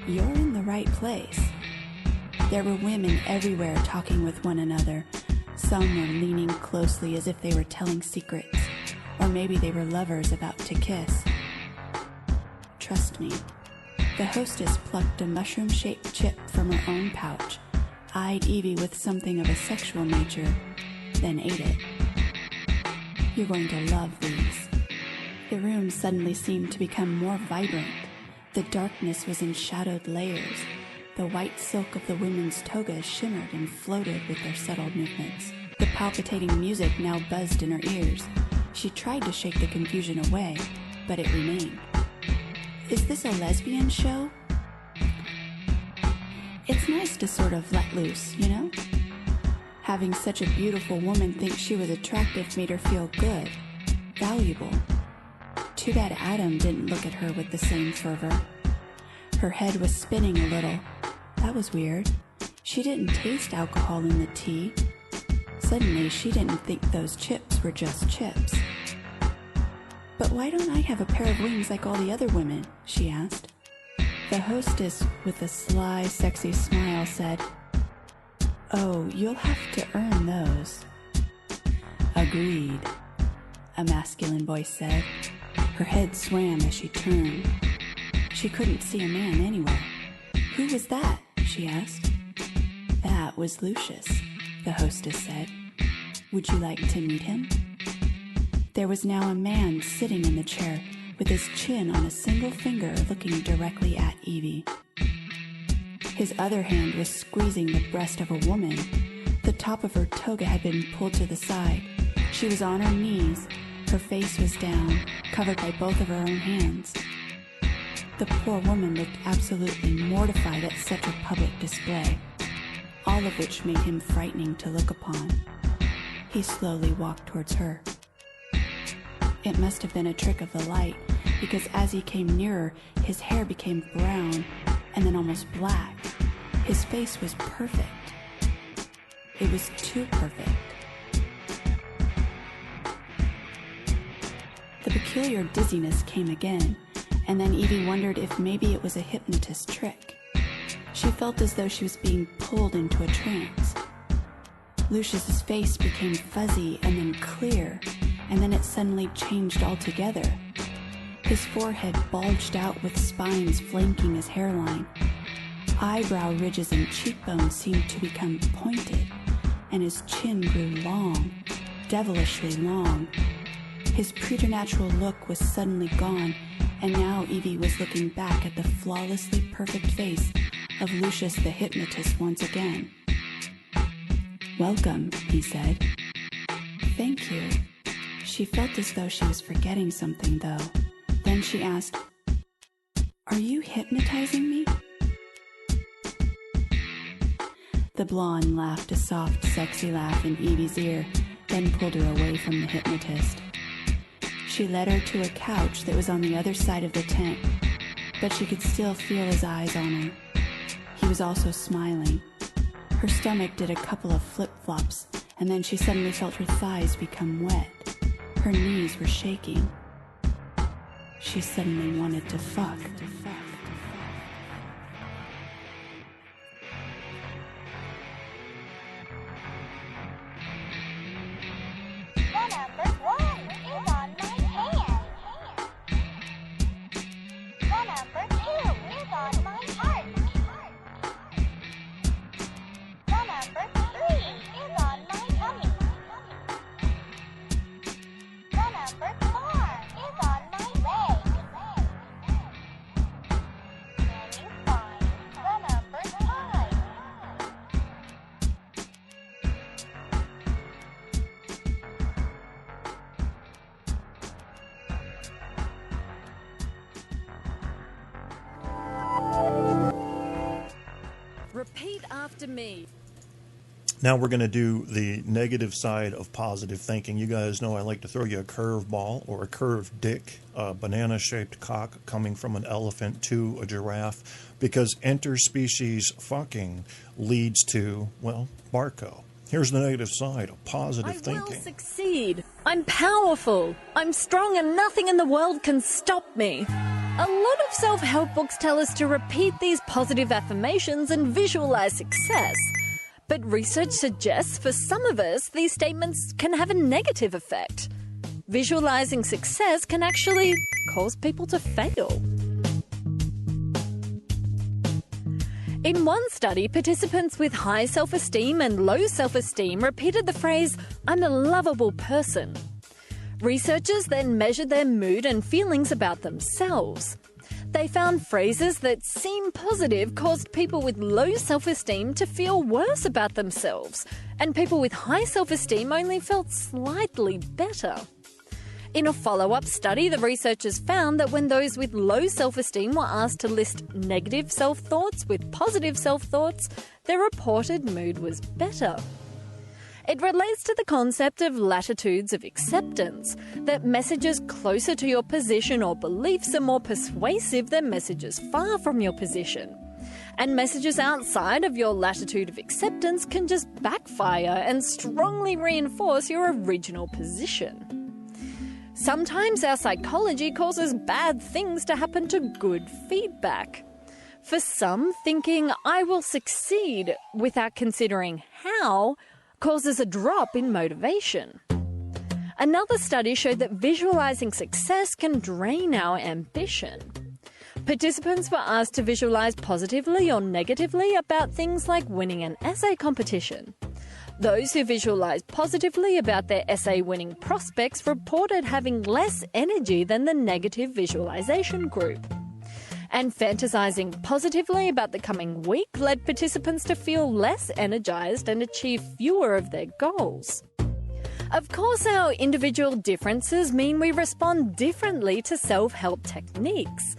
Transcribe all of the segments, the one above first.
You're in the right place. There were women everywhere talking with one another. Some were leaning closely as if they were telling secrets, or maybe they were lovers about to kiss. Trust me. The hostess plucked a mushroom-shaped chip from her own pouch, eyed Evie with something of a sexual nature, then ate it. You're going to love these. The room suddenly seemed to become more vibrant. The darkness was in shadowed layers. The white silk of the women's togas shimmered and floated with their subtle movements. The palpitating music now buzzed in her ears. She tried to shake the confusion away, but it remained. Is this a lesbian show? It's nice to sort of let loose, you know? Having such a beautiful woman think she was attractive made her feel good, valuable. Too bad Adam didn't look at her with the same fervor. Her head was spinning a little. That was weird. She didn't taste alcohol in the tea. Suddenly, she didn't think those chips were just chips. But why don't I have a pair of wings like all the other women? She asked. The hostess, with a sly, sexy smile, said, Oh, you'll have to earn those. Agreed, a masculine voice said. Her head swam as she turned. She couldn't see a man anywhere. Who was that? She asked. That was Lucius, the hostess said. Would you like to meet him? There was now a man sitting in the chair with his chin on a single finger looking directly at Evie. His other hand was squeezing the breast of a woman. The top of her toga had been pulled to the side. She was on her knees. Her face was down, covered by both of her own hands. The poor woman looked absolutely mortified at such a public display, all of which made him frightening to look upon. He slowly walked towards her. It must have been a trick of the light, because as he came nearer, his hair became brown and then almost black. His face was perfect. It was too perfect. The peculiar dizziness came again, and then Evie wondered if maybe it was a hypnotist trick. She felt as though she was being pulled into a trance. Lucius's face became fuzzy and then clear, and then it suddenly changed altogether. His forehead bulged out with spines flanking his hairline. Eyebrow ridges and cheekbones seemed to become pointed, and his chin grew long, devilishly long. His preternatural look was suddenly gone, and now Evie was looking back at the flawlessly perfect face of Lucius the hypnotist once again. Welcome, he said. Thank you. She felt as though she was forgetting something, though. Then she asked, Are you hypnotizing me? The blonde laughed a soft, sexy laugh in Evie's ear, then pulled her away from the hypnotist. She led her to a couch that was on the other side of the tent, but she could still feel his eyes on her. He was also smiling. Her stomach did a couple of flip-flops, and then she suddenly felt her thighs become wet. Her knees were shaking. She suddenly wanted to fuck. Repeat after me. Now we're going to do the negative side of positive thinking. You guys know I like to throw you a curved ball or a curved dick, a banana-shaped cock coming from an elephant to a giraffe, because interspecies fucking leads to, well, Barco. Here's the negative side of positive thinking. I will succeed. I'm powerful. I'm strong and nothing in the world can stop me. A lot of self-help books tell us to repeat these positive affirmations and visualize success. But research suggests for some of us, these statements can have a negative effect. Visualizing success can actually cause people to fail. In one study, participants with high self-esteem and low self-esteem repeated the phrase, "I'm a lovable person." Researchers then measured their mood and feelings about themselves. They found phrases that seem positive caused people with low self-esteem to feel worse about themselves, and people with high self-esteem only felt slightly better. In a follow-up study, the researchers found that when those with low self-esteem were asked to list negative self-thoughts with positive self-thoughts, their reported mood was better. It relates to the concept of latitudes of acceptance, that messages closer to your position or beliefs are more persuasive than messages far from your position. And messages outside of your latitude of acceptance can just backfire and strongly reinforce your original position. Sometimes our psychology causes bad things to happen to good feedback. For some, thinking, "I will succeed," without considering how, causes a drop in motivation. Another study showed that visualizing success can drain our ambition. Participants were asked to visualize positively or negatively about things like winning an essay competition. Those who visualized positively about their essay-winning prospects reported having less energy than the negative visualization group. And fantasizing positively about the coming week led participants to feel less energized and achieve fewer of their goals. Of course, our individual differences mean we respond differently to self-help techniques.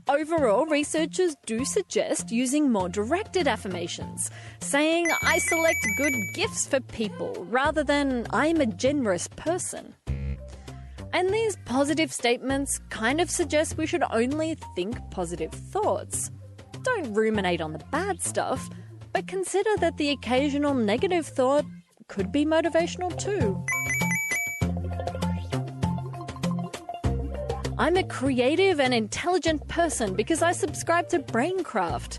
Overall, researchers do suggest using more directed affirmations, saying, "I select good gifts for people," rather than "I'm a generous person." And these positive statements kind of suggest we should only think positive thoughts. Don't ruminate on the bad stuff, but consider that the occasional negative thought could be motivational too. I'm a creative and intelligent person because I subscribe to Braincraft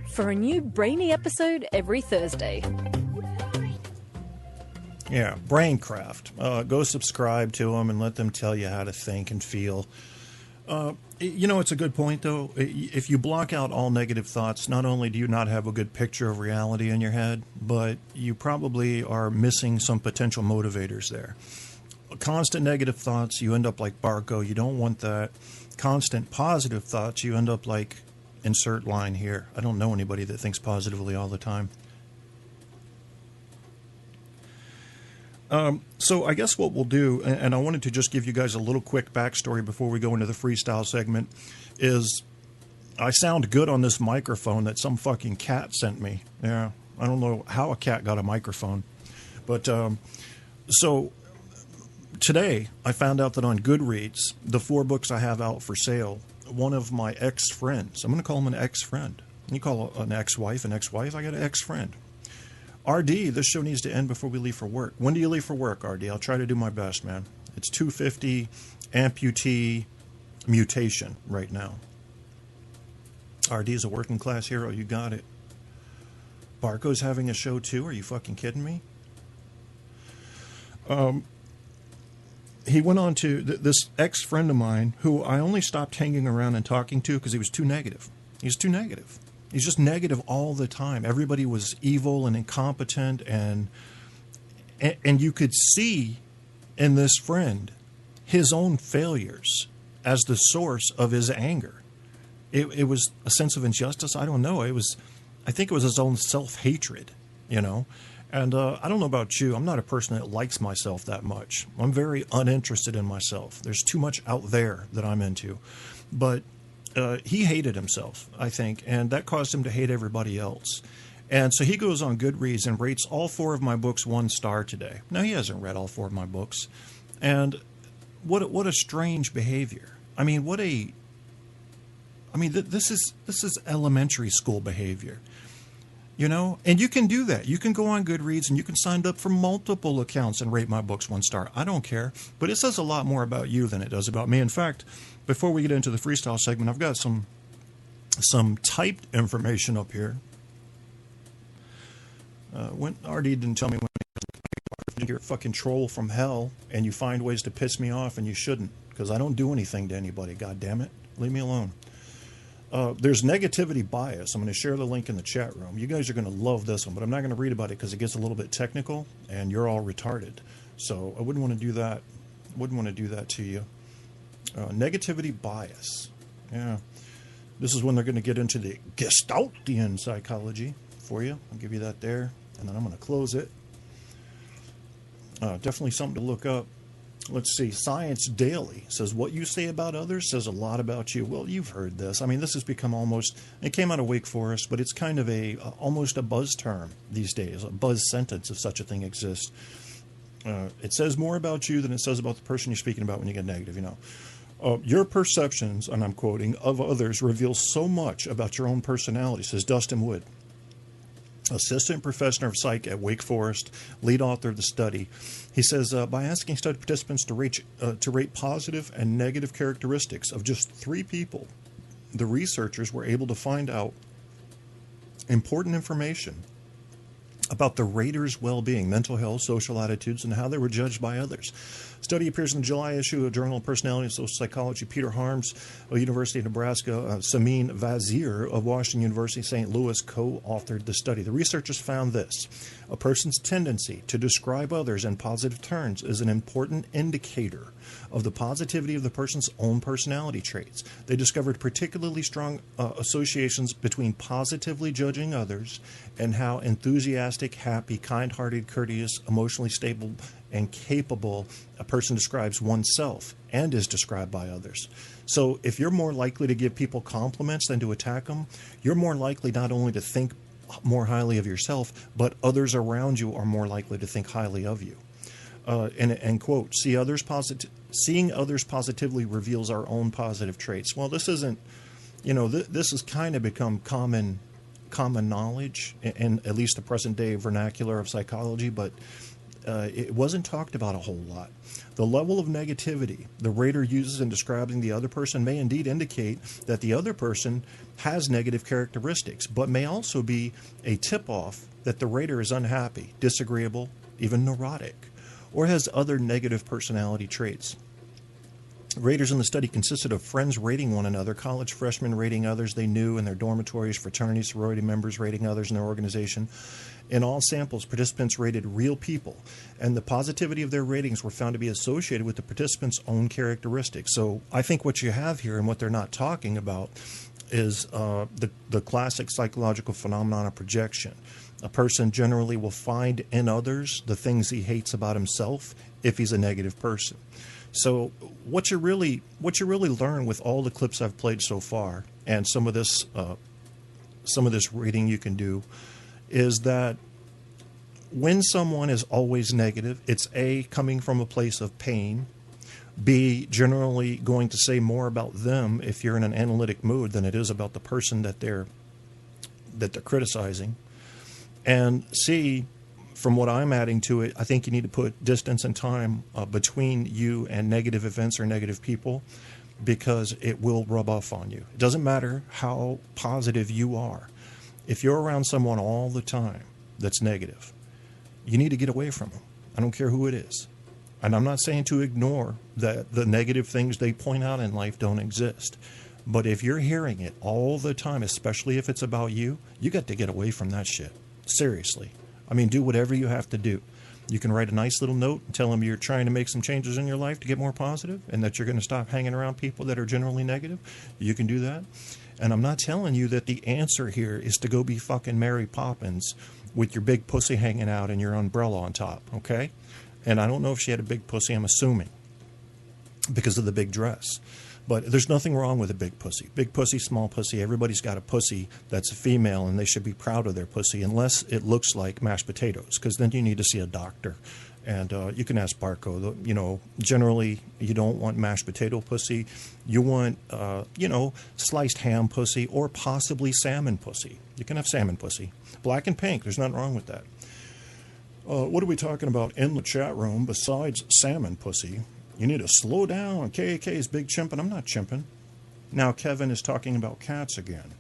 for a new brainy episode every Thursday. Yeah, Braincraft. Go subscribe to them and let them tell you how to think and feel. It's a good point, though. If you block out all negative thoughts, not only do you not have a good picture of reality in your head, but you probably are missing some potential motivators there. Constant negative thoughts, you end up like Barco. You don't want that. Constant positive thoughts, you end up like insert line here. I don't know anybody that thinks positively all the time. So I guess what we'll do, and I wanted to just give you guys a little quick backstory before we go into the freestyle segment, is I sound good on this microphone that some fucking cat sent me. Yeah, I don't know how a cat got a microphone. But so today I found out that on Goodreads, the 4 books I have out for sale, one of my ex-friends, I'm going to call him an ex-friend. You call an ex-wife an ex-wife, I got an ex-friend. RD, this show needs to end before we leave for work. When do you leave for work, RD? I'll try to do my best, man. It's 2:50 amputee mutation right now. RD is a working class hero. You got it. Barco's having a show too. Are you fucking kidding me? He went on to this ex-friend of mine who I only stopped hanging around and talking to because he was too negative. He's too negative. He's just negative all the time. Everybody was evil and incompetent, and you could see in this friend his own failures as the source of his anger. It was a sense of injustice. I don't know. I think it was his own self-hatred, you know. And I don't know about you. I'm not a person that likes myself that much. I'm very uninterested in myself. There's too much out there that I'm into. But he hated himself, I think, and that caused him to hate everybody else. And so he goes on Goodreads and rates all 4 of my books 1 star today. Now, he hasn't read all 4 of my books. And what a strange behavior. I mean, this is elementary school behavior. You know, and you can do that. You can go on Goodreads and you can sign up for multiple accounts and rate my books 1 star. I don't care. But it says a lot more about you than it does about me. In fact, before we get into the freestyle segment, I've got some typed information up here. When Artie didn't tell me when you're a fucking troll from hell and you find ways to piss me off and you shouldn't, because I don't do anything to anybody. God damn it. Leave me alone. There's negativity bias. I'm going to share the link in the chat room. You guys are going to love this one, but I'm not going to read about it because it gets a little bit technical and you're all retarded. So I wouldn't want to do that. Wouldn't want to do that to you. Negativity bias. Yeah. This is when they're going to get into the Gestaltian psychology for you. I'll give you that there. And then I'm going to close it. Definitely something to look up. Let's see. Science Daily says what you say about others says a lot about you. Well, you've heard this. I mean, this has become almost, it came out of Wake Forest, but it's kind of almost a buzz term these days, a buzz sentence if such a thing exists. It says more about you than it says about the person you're speaking about when you get negative, you know. Your perceptions, and I'm quoting, of others reveal so much about your own personality, says Dustin Wood, assistant professor of psych at Wake Forest, lead author of the study. He says, by asking study participants to rate positive and negative characteristics of just 3 people, the researchers were able to find out important information about the raters' well-being, mental health, social attitudes, and how they were judged by others. Study appears in the July issue of Journal of Personality and Social Psychology. Peter Harms of University of Nebraska, Samin Vazir of Washington University, St. Louis co-authored the study. The researchers found this. A person's tendency to describe others in positive terms is an important indicator of the positivity of the person's own personality traits. They discovered particularly strong associations between positively judging others and how enthusiastic, happy, kind-hearted, courteous, emotionally stable, and capable a person describes oneself and is described by others. So if you're more likely to give people compliments than to attack them, you're more likely not only to think more highly of yourself, but others around you are more likely to think highly of you. And quote, seeing others positively reveals our own positive traits. Well, this isn't, you know, this has kind of become common knowledge in at least the present day vernacular of psychology, but it wasn't talked about a whole lot. The level of negativity the rater uses in describing the other person may indeed indicate that the other person has negative characteristics, but may also be a tip-off that the rater is unhappy, disagreeable, even neurotic, or has other negative personality traits. Raters in the study consisted of friends rating one another, college freshmen rating others they knew in their dormitories, fraternity, sorority members rating others in their organization. In all samples, participants rated real people, and the positivity of their ratings were found to be associated with the participants' own characteristics. So I think what you have here and what they're not talking about is the classic psychological phenomenon of projection. A person generally will find in others the things he hates about himself if he's a negative person. So what you really learn with all the clips I've played so far, and some of this reading you can do, is that when someone is always negative, it's A, coming from a place of pain, B, generally going to say more about them if you're in an analytic mood than it is about the person that they're criticizing, and C, from what I'm adding to it, I think you need to put distance and time between you and negative events or negative people, because it will rub off on you. It doesn't matter how positive you are. If you're around someone all the time that's negative, you need to get away from them. I don't care who it is. And I'm not saying to ignore that the negative things they point out in life don't exist. But if you're hearing it all the time, especially if it's about you, you got to get away from that shit. Seriously. I mean, do whatever you have to do. You can write a nice little note and tell them you're trying to make some changes in your life to get more positive and that you're going to stop hanging around people that are generally negative. You can do that. And I'm not telling you that the answer here is to go be fucking Mary Poppins with your big pussy hanging out and your umbrella on top, okay? And I don't know if she had a big pussy, I'm assuming, because of the big dress. But there's nothing wrong with a big pussy. Big pussy, small pussy, everybody's got a pussy that's a female, and they should be proud of their pussy, unless it looks like mashed potatoes, because then you need to see a doctor And you can ask Barco. You know, generally you don't want mashed potato pussy. You want, sliced ham pussy or possibly salmon pussy. You can have salmon pussy. Black and pink, there's nothing wrong with that. What are we talking about in the chat room besides salmon pussy? You need to slow down. KAK is big chimping. I'm not chimping. Now Kevin is talking about cats again.